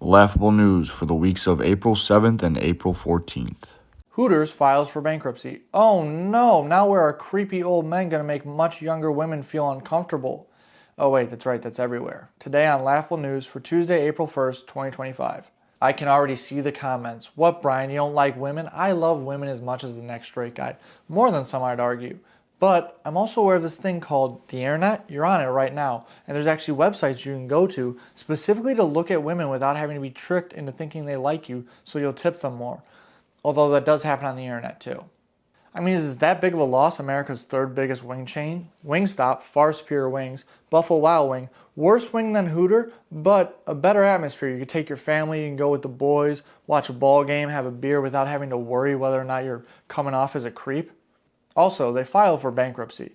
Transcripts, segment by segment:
Laughable news for the weeks of April 7th and April 14th. Hooters files for bankruptcy. Oh no, now where are creepy old men going to make much younger women feel uncomfortable? Oh wait, that's right, that's everywhere. Today on Laughable News for Tuesday, April 1st, 2025. I can already see the comments. What, Brian, you don't like women? I love women as much as the next straight guy. More than some, I'd argue. But I'm also aware of this thing called the internet. You're on it right now. And there's actually websites you can go to specifically to look at women without having to be tricked into thinking they like you so you'll tip them more. Although that does happen on the internet too. I mean, is that big of a loss? America's third biggest wing chain? Wingstop, far superior wings. Buffalo Wild Wing, worse wing than Hooter, but a better atmosphere. You can take your family, you can go with the boys, watch a ball game, have a beer without having to worry whether or not you're coming off as a creep. Also, they filed for bankruptcy.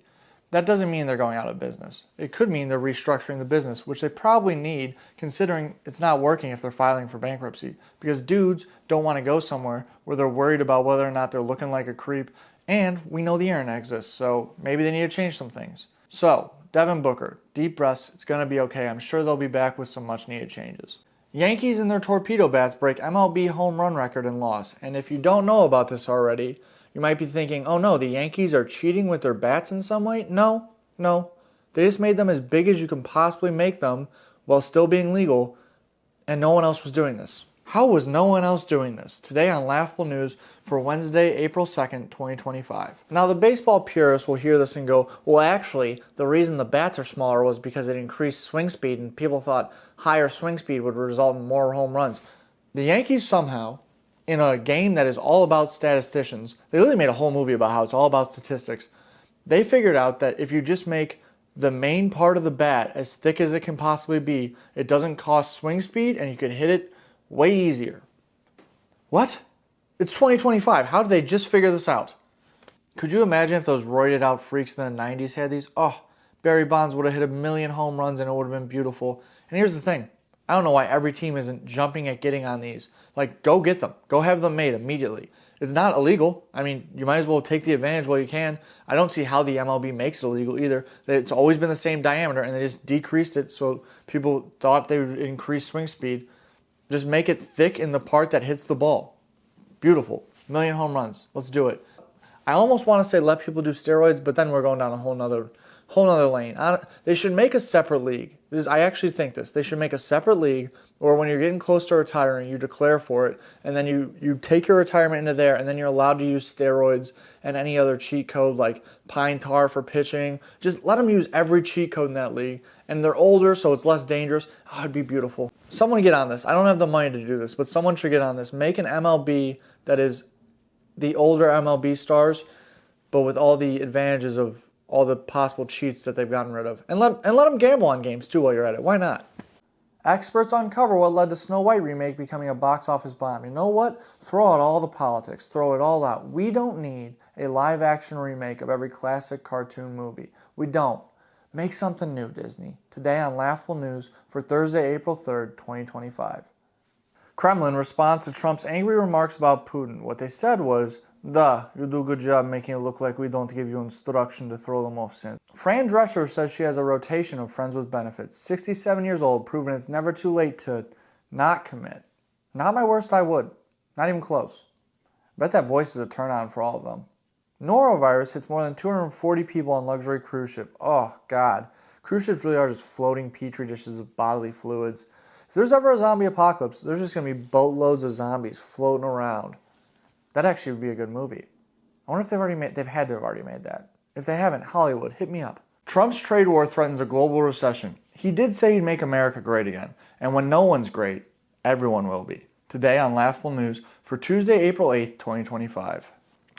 That doesn't mean they're going out of business. It could mean they're restructuring the business, which they probably need considering it's not working if they're filing for bankruptcy. Because dudes don't want to go somewhere where they're worried about whether or not they're looking like a creep, and we know the internet exists, so maybe they need to change some things. So, Devin Booker, deep breaths, it's going to be okay. I'm sure they'll be back with some much needed changes. Yankees and their torpedo bats break MLB home run record in loss, and if you don't know about this already, you might be thinking, oh no, the Yankees are cheating with their bats in some way? No. They just made them as big as you can possibly make them while still being legal, and no one else was doing this. How was no one else doing this? Today on Laughable News for Wednesday, April 2nd, 2025. Now the baseball purists will hear this and go, well actually, the reason the bats are smaller was because it increased swing speed and people thought higher swing speed would result in more home runs. The Yankees somehow, in a game that is all about statisticians, they literally made a whole movie about how it's all about statistics. They figured out that if you just make the main part of the bat as thick as it can possibly be, it doesn't cost swing speed and you can hit it way easier. What? It's 2025. How did they just figure this out? Could you imagine if those roided out freaks in the 90s had these? Oh, Barry Bonds would have hit 1,000,000 home runs and it would have been beautiful. And here's the thing. I don't know why every team isn't jumping at getting on these. Like, go get them. Go have them made immediately. It's not illegal. I mean, you might as well take the advantage while you can. I don't see how the MLB makes it illegal either. It's always been the same diameter, and they just decreased it so people thought they would increase swing speed. Just make it thick in the part that hits the ball. Beautiful. 1,000,000 home runs. Let's do it. I almost want to say let people do steroids, but then we're going down a whole nother lane. They should make a separate league. I actually think this. They should make a separate league, or when you're getting close to retiring, you declare for it, and then you take your retirement into there, and then you're allowed to use steroids and any other cheat code like pine tar for pitching. Just let them use every cheat code in that league, and they're older, so it's less dangerous. Oh, it'd be beautiful. Someone get on this. I don't have the money to do this, but someone should get on this. Make an MLB that is the older MLB stars, but with all the advantages of all the possible cheats that they've gotten rid of. And let them gamble on games too while you're at it. Why not? Experts uncover what led to Snow White remake becoming a box office bomb. You know what? Throw out all the politics. Throw it all out. We don't need a live action remake of every classic cartoon movie. We don't. Make something new, Disney. Today on Laughable News for Thursday, April 3rd, 2025. Kremlin responds to Trump's angry remarks about Putin. What they said was, "Duh, you do a good job making it look like we don't give you instruction to throw them off scent." Fran Drescher says she has a rotation of friends with benefits. 67 years old, proving it's never too late to not commit. Not my worst, I would. Not even close. I bet that voice is a turn on for all of them. Norovirus hits more than 240 people on luxury cruise ship. Oh, God. Cruise ships really are just floating petri dishes of bodily fluids. If there's ever a zombie apocalypse, there's just going to be boatloads of zombies floating around. That actually would be a good movie. I wonder if they've had to have already made that. If they haven't, Hollywood, hit me up. Trump's trade war threatens a global recession. He did say he'd make America great again. And when no one's great, everyone will be. Today on Laughable News for Tuesday, April 8th, 2025.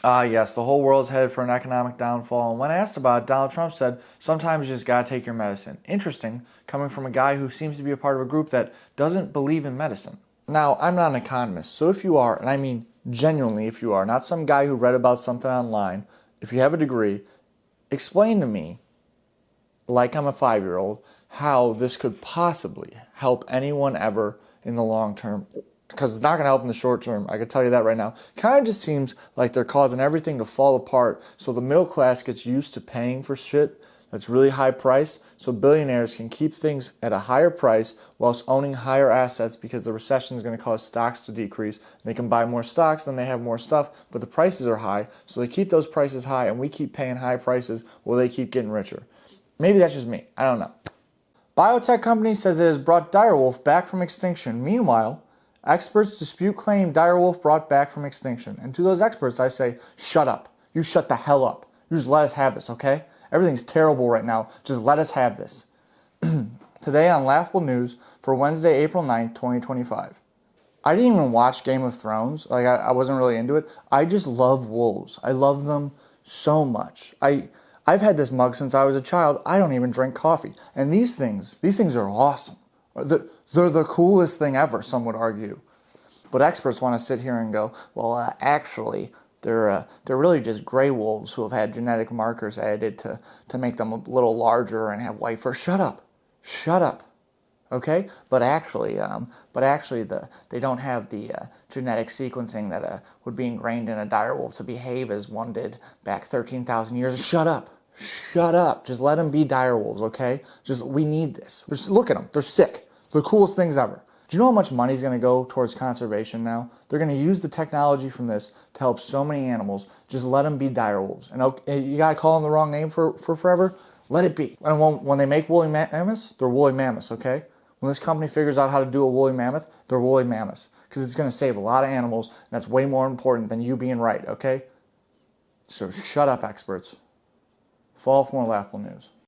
Yes, the whole world's headed for an economic downfall. And when asked about it, Donald Trump said, sometimes you just gotta take your medicine. Interesting, coming from a guy who seems to be a part of a group that doesn't believe in medicine. Now, I'm not an economist, so if you are, and I mean genuinely if you are, not some guy who read about something online, if you have a degree, explain to me, like I'm a 5-year-old, how this could possibly help anyone ever in the long term. Because it's not going to help in the short term, I can tell you that right now. Kind of just seems like they're causing everything to fall apart so the middle class gets used to paying for shit that's really high priced, so billionaires can keep things at a higher price whilst owning higher assets because the recession is going to cause stocks to decrease. They can buy more stocks, then they have more stuff, but the prices are high, so they keep those prices high, and we keep paying high prices while they keep getting richer. Maybe that's just me. I don't know. Biotech company says it has brought direwolf back from extinction. Meanwhile, experts dispute claim direwolf brought back from extinction. And to those experts, I say, shut up. You shut the hell up. You just let us have this, okay? Everything's terrible right now. Just let us have this. Today on Laughable News for Wednesday, April 9th, 2025. I didn't even watch Game of Thrones. I wasn't really into it. I just love wolves. I love them so much. I've had this mug since I was a child. I don't even drink coffee. And these things are awesome. They're the coolest thing ever, some would argue. But experts want to sit here and go, well, actually, they're really just gray wolves who have had genetic markers added to make them a little larger and have white fur. Shut up. Shut up. Okay? But actually, they don't have the genetic sequencing that would be ingrained in a direwolf to behave as one did back 13,000 years. Shut up. Shut up. Just let them be direwolves, okay? We need this. Just look at them. They're sick. They're the coolest things ever. Do you know how much money is going to go towards conservation now? They're going to use the technology from this to help so many animals. Just let them be direwolves. And you got to call them the wrong name for forever? Let it be. And when they make woolly mammoths, they're woolly mammoths, okay? When this company figures out how to do a woolly mammoth, they're woolly mammoths. Because it's going to save a lot of animals, and that's way more important than you being right, okay? So shut up, experts. Follow for more Laughable News.